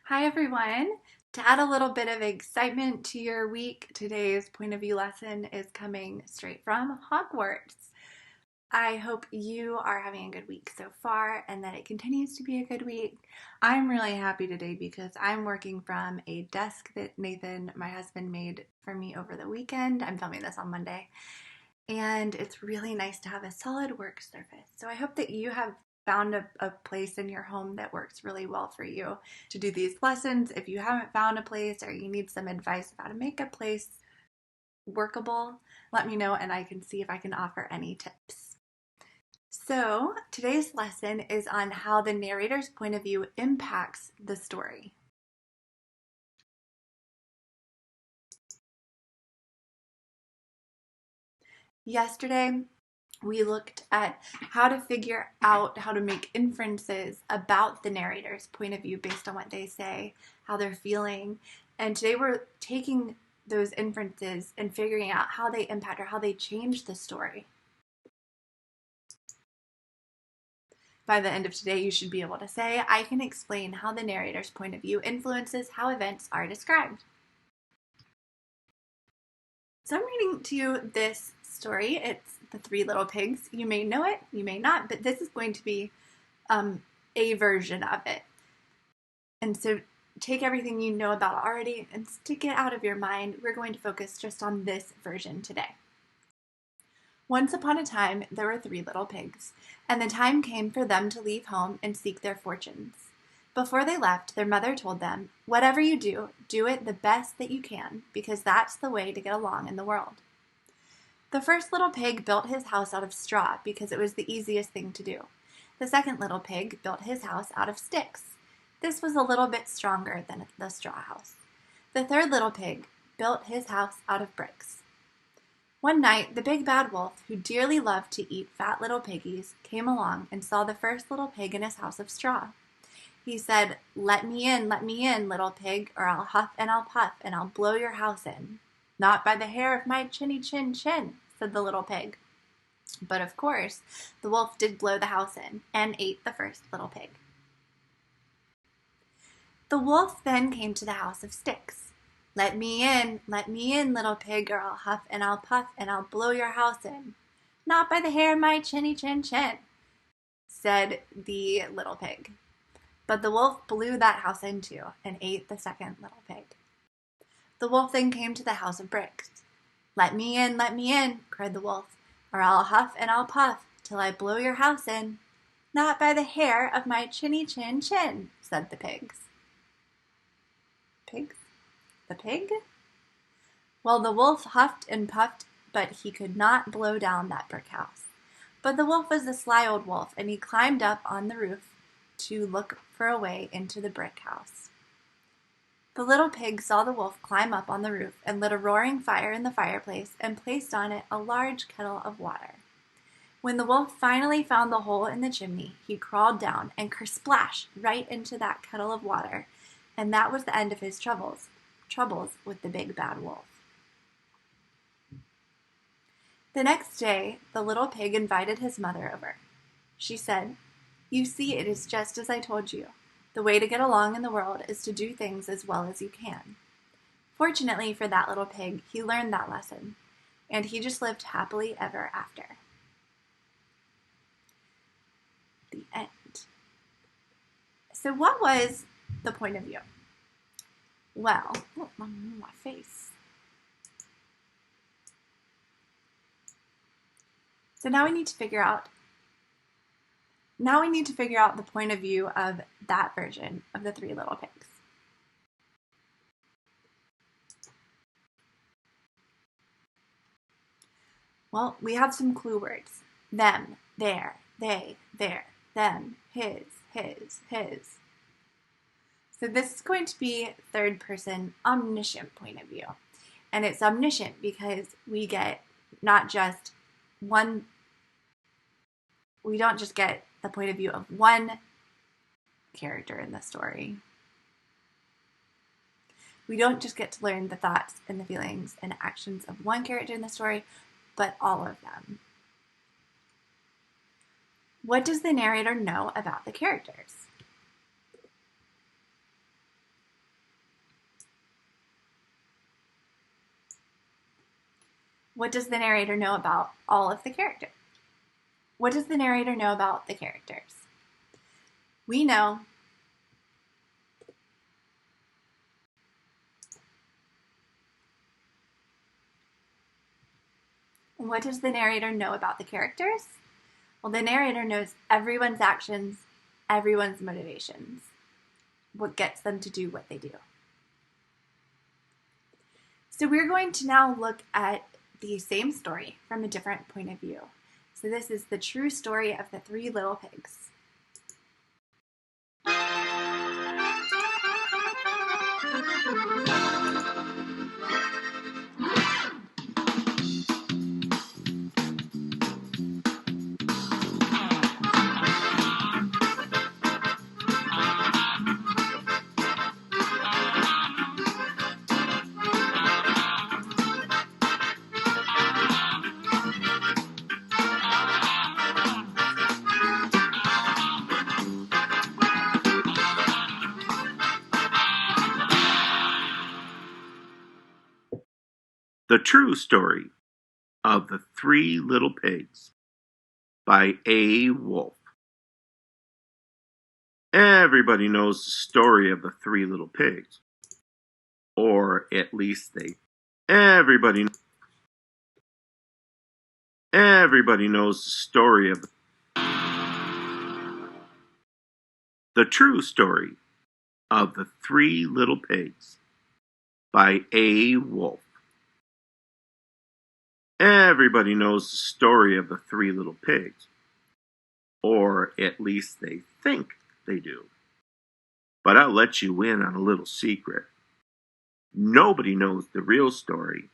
Hi everyone. To add a little bit of excitement to your week, today's point of view lesson is coming straight from Hogwarts. I hope you are having a good week so far and that it continues to be a good week. I'm really happy today because I'm working from a desk that Nathan, my husband, made for me over the weekend. I'm filming this on Monday, and it's really nice to have a solid work surface. So I hope that you have found a place in your home that works really well for you to do these lessons. If you haven't found a place or you need some advice of how to make a place workable, let me know and I can see if I can offer any tips. So today's lesson is on how the narrator's point of view impacts the story. Yesterday, we looked at how to figure out how to make inferences about the narrator's point of view based on what they say, how they're feeling. And today we're taking those inferences and figuring out how they impact or how they change the story. By the end of today, you should be able to say, I can explain how the narrator's point of view influences how events are described. So I'm reading to you this story. It's The Three Little Pigs. You may know it, you may not, but this is going to be a version of it. And so take everything you know about it already and stick it out of your mind. We're going to focus just on this version today. Once upon a time, there were three little pigs, and the time came for them to leave home and seek their fortunes. Before they left, their mother told them, whatever you do, do it the best that you can, because that's the way to get along in the world. The first little pig built his house out of straw because it was the easiest thing to do. The second little pig built his house out of sticks. This was a little bit stronger than the straw house. The third little pig built his house out of bricks. One night, the big bad wolf, who dearly loved to eat fat little piggies, came along and saw the first little pig in his house of straw. He said, let me in, little pig, or I'll huff and I'll puff and I'll blow your house in. Not by the hair of my chinny chin chin, said the little pig. But of course, the wolf did blow the house in and ate the first little pig. The wolf then came to the house of sticks. Let me in, little pig, or I'll huff and I'll puff and I'll blow your house in. Not by the hair of my chinny chin chin, said the little pig. But the wolf blew that house in too and ate the second little pig. The wolf then came to the house of bricks. Let me in, cried the wolf, or I'll huff and I'll puff till I blow your house in. Not by the hair of my chinny chin chin, said the pigs. Pigs? The pig? Well, the wolf huffed and puffed, but he could not blow down that brick house. But the wolf was a sly old wolf, and he climbed up on the roof to look for a way into the brick house. The little pig saw the wolf climb up on the roof and lit a roaring fire in the fireplace and placed on it a large kettle of water. When the wolf finally found the hole in the chimney, he crawled down and kersplash right into that kettle of water, and that was the end of his troubles with the big bad wolf. The next day, the little pig invited his mother over. She said, you see, it is just as I told you. The way to get along in the world is to do things as well as you can. Fortunately for that little pig, he learned that lesson, and he just lived happily ever after. The end. So what was the point of view? Well, my face. So now we need to figure out the point of view of that version of the three little pigs. Well, we have some clue words. Them, their, they, their, them, his. So this is going to be third person omniscient point of view. And it's omniscient because we get not just one, we don't just get the point of view of one character in the story. We don't just get to learn the thoughts and the feelings and actions of one character in the story, but all of them. What does the narrator know about the characters? What does the narrator know about all of the characters? What does the narrator know about the characters? We know what does the narrator know about the characters? Well, the narrator knows everyone's actions, everyone's motivations, what gets them to do what they do. So we're going to now look at the same story from a different point of view. So this is the true story of the Three Little Pigs. The True Story of the Three Little Pigs by A. Wolfe. Everybody knows the story of the Three Little Pigs. Or at least everybody knows the story of the True Story of the Three Little Pigs by A. Wolfe. Everybody knows the story of the Three Little Pigs. Or at least they think they do. But I'll let you in on a little secret. Nobody knows the real story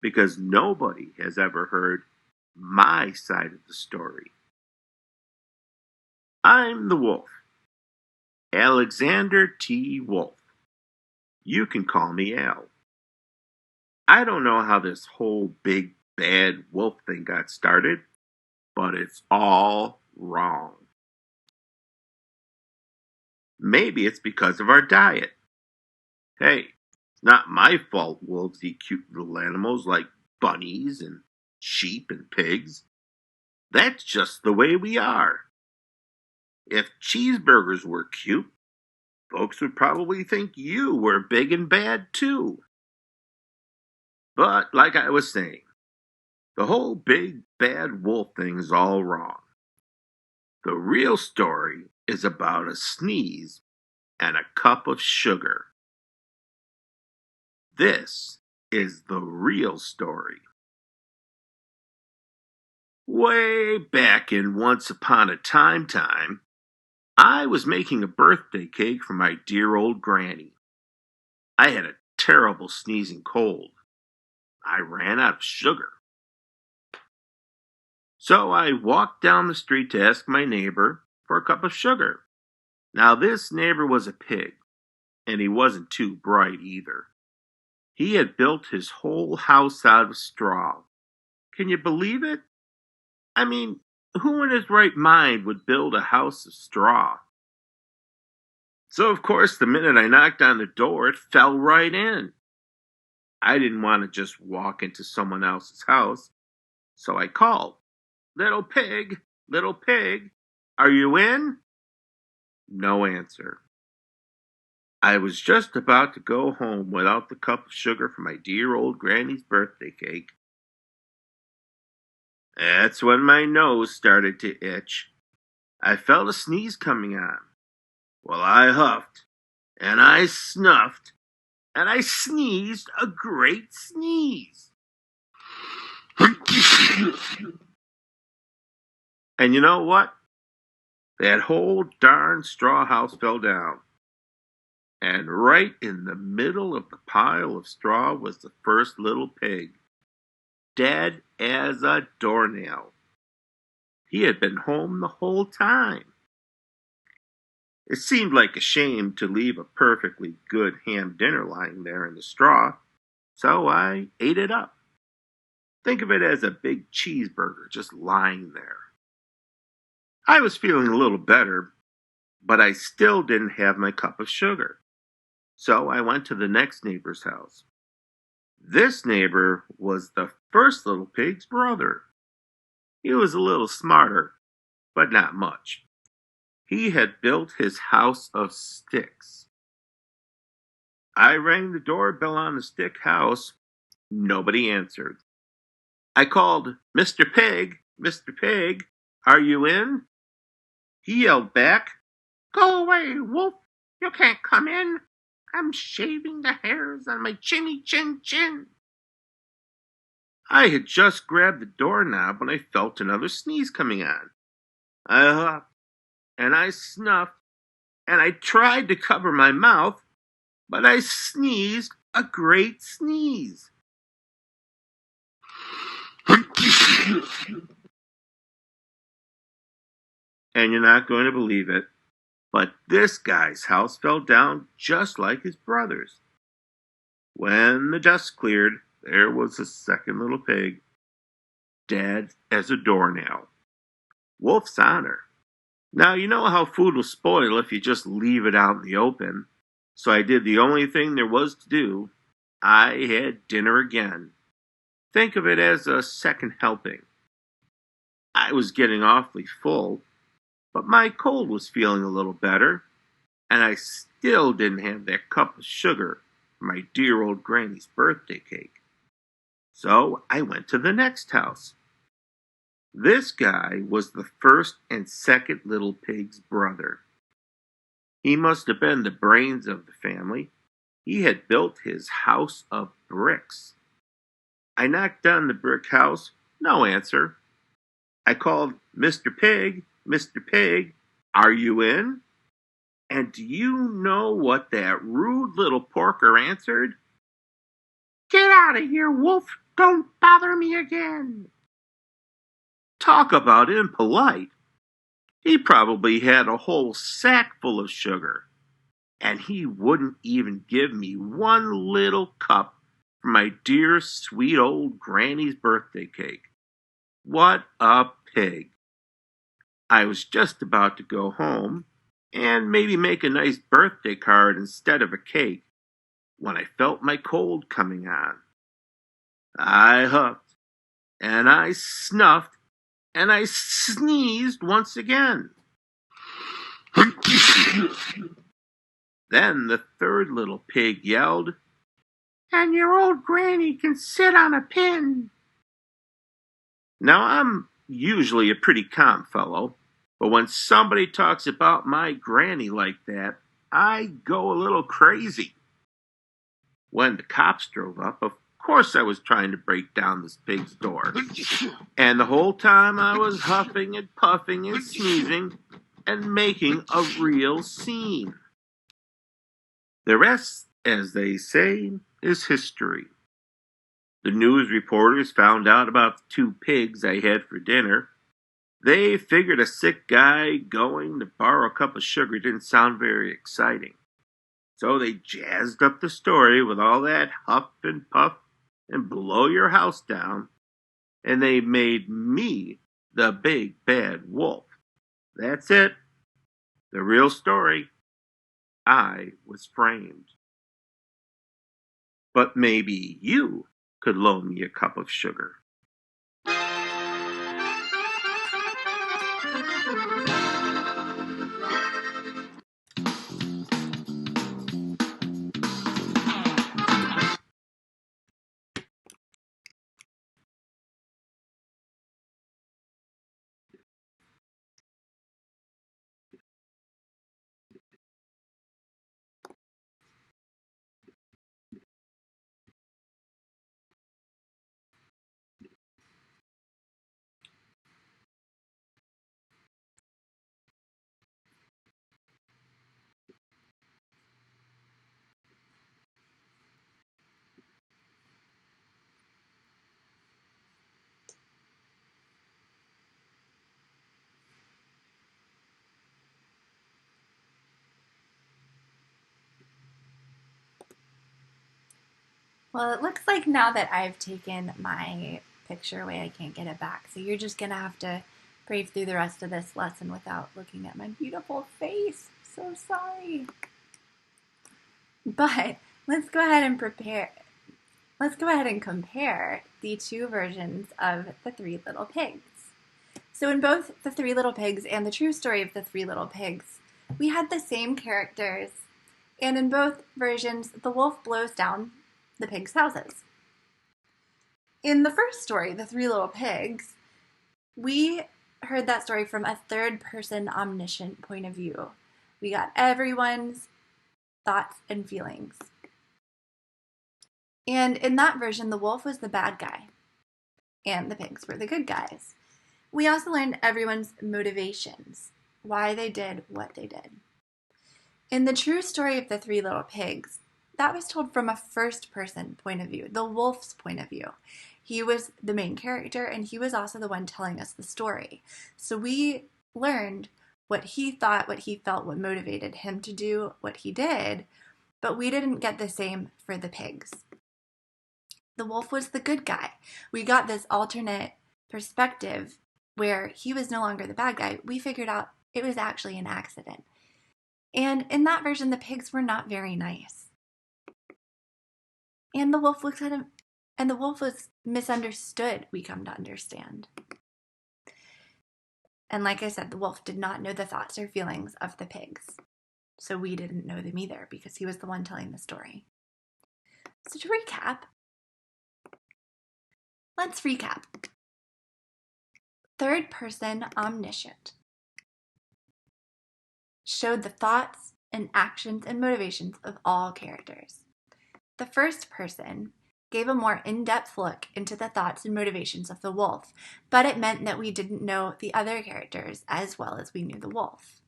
because nobody has ever heard my side of the story. I'm the wolf, Alexander T. Wolfe. You can call me Al. I don't know how this whole big bad wolf thing got started, but it's all wrong. Maybe it's because of our diet. Hey, it's not my fault wolves eat cute little animals like bunnies and sheep and pigs. That's just the way we are. If cheeseburgers were cute, folks would probably think you were big and bad too. But like I was saying, the whole big bad wolf thing is all wrong. The real story is about a sneeze and a cup of sugar. This is the real story. Way back in Once Upon a Time, I was making a birthday cake for my dear old granny. I had a terrible sneezing cold. I ran out of sugar. So I walked down the street to ask my neighbor for a cup of sugar. Now this neighbor was a pig, and he wasn't too bright either. He had built his whole house out of straw. Can you believe it? I mean, who in his right mind would build a house of straw? So of course, the minute I knocked on the door, it fell right in. I didn't want to just walk into someone else's house, so I called. Little pig, are you in? No answer. I was just about to go home without the cup of sugar for my dear old granny's birthday cake. That's when my nose started to itch. I felt a sneeze coming on. Well, I huffed, and I snuffed, and I sneezed a great sneeze. And you know what? That whole darn straw house fell down. And right in the middle of the pile of straw was the first little pig, dead as a doornail. He had been home the whole time. It seemed like a shame to leave a perfectly good ham dinner lying there in the straw, so I ate it up. Think of it as a big cheeseburger just lying there. I was feeling a little better, but I still didn't have my cup of sugar. So I went to the next neighbor's house. This neighbor was the first little pig's brother. He was a little smarter, but not much. He had built his house of sticks. I rang the doorbell on the stick house. Nobody answered. I called, "Mr. Pig, Mr. Pig, are you in?" He yelled back, "Go away, wolf. You can't come in. I'm shaving the hairs on my chinny chin chin." I had just grabbed the doorknob when I felt another sneeze coming on. I huffed and I snuffed and I tried to cover my mouth, but I sneezed a great sneeze. And you're not going to believe it, but this guy's house fell down just like his brother's. When the dust cleared, there was the second little pig, dead as a doornail. Wolf's honor. Now, you know how food will spoil if you just leave it out in the open. So I did the only thing there was to do. I had dinner again. Think of it as a second helping. I was getting awfully full, but my cold was feeling a little better, and I still didn't have that cup of sugar for my dear old granny's birthday cake. So I went to the next house. This guy was the first and second little pig's brother. He must have been the brains of the family. He had built his house of bricks. I knocked on the brick house. No answer. I called, "Mr. Pig, Mr. Pig, are you in?" And do you know what that rude little porker answered? "Get out of here, wolf. Don't bother me again." Talk about impolite. He probably had a whole sack full of sugar, and he wouldn't even give me one little cup for my dear sweet old granny's birthday cake. What a pig. I was just about to go home and maybe make a nice birthday card instead of a cake when I felt my cold coming on. I huffed and I snuffed and I sneezed once again. Then the third little pig yelled, "And your old granny can sit on a pin." Now, I'm usually a pretty calm fellow, but when somebody talks about my granny like that, I go a little crazy. When the cops drove up, of course I was trying to break down this pig's door. And the whole time I was huffing and puffing and sneezing and making a real scene. The rest, as they say, is history. The news reporters found out about the two pigs I had for dinner. They figured a sick guy going to borrow a cup of sugar didn't sound very exciting. So they jazzed up the story with all that huff and puff and blow your house down, and they made me the big bad wolf. That's it. The real story. I was framed. But maybe you could loan me a cup of sugar. Well, it looks like now that I've taken my picture away, I can't get it back. So you're just going to have to brave through the rest of this lesson without looking at my beautiful face. So sorry. But let's go ahead and let's go ahead and compare the two versions of the Three Little Pigs. So in both the Three Little Pigs and the True Story of the Three Little Pigs, we had the same characters, and in both versions, the wolf blows down the pigs' houses. In the first story, The Three Little Pigs, we heard that story from a third-person omniscient point of view. We got everyone's thoughts and feelings. And in that version, the wolf was the bad guy, and the pigs were the good guys. We also learned everyone's motivations, why they did what they did. In the True Story of the Three Little Pigs, that was told from a first-person point of view, the wolf's point of view. He was the main character, and he was also the one telling us the story. So we learned what he thought, what he felt, what motivated him to do what he did, but we didn't get the same for the pigs. The wolf was the good guy. We got this alternate perspective where he was no longer the bad guy. We figured out it was actually an accident. And in that version, the pigs were not very nice. And the wolf looked at him, and the wolf was misunderstood, we come to understand. And like I said, the wolf did not know the thoughts or feelings of the pigs. So we didn't know them either because he was the one telling the story. So to recap, let's recap. Third person omniscient showed the thoughts and actions and motivations of all characters. The first person gave a more in-depth look into the thoughts and motivations of the wolf, but it meant that we didn't know the other characters as well as we knew the wolf.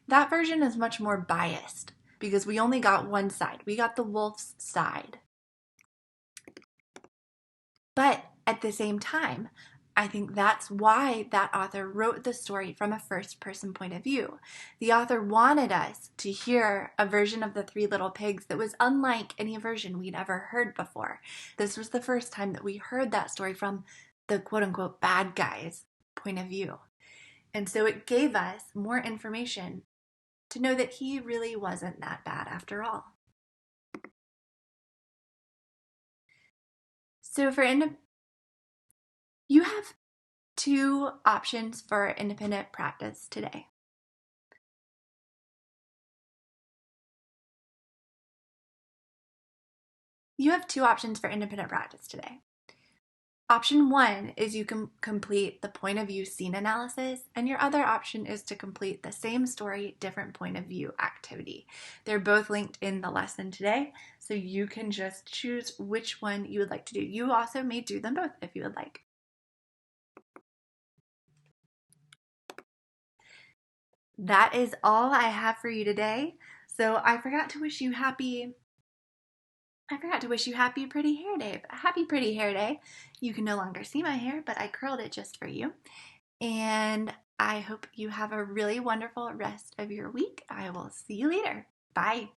That version is much more biased because we only got one side. We got the wolf's side. But at the same time, I think that's why that author wrote the story from a first-person point of view. The author wanted us to hear a version of the Three Little Pigs that was unlike any version we'd ever heard before. This was the first time that we heard that story from the quote-unquote bad guy's point of view. And so it gave us more information to know that he really wasn't that bad after all. So you have two options for independent practice today. You have two options for independent practice today. Option one is you can complete the point of view scene analysis, and your other option is to complete the same story, different point of view activity. They're both linked in the lesson today, so you can just choose which one you would like to do. You also may do them both if you would like. That is all I have for you today. So I forgot to wish you happy Pretty Hair Day. Happy Pretty Hair Day. You can no longer see my hair, but I curled it just for you. And I hope you have a really wonderful rest of your week. I will see you later. Bye.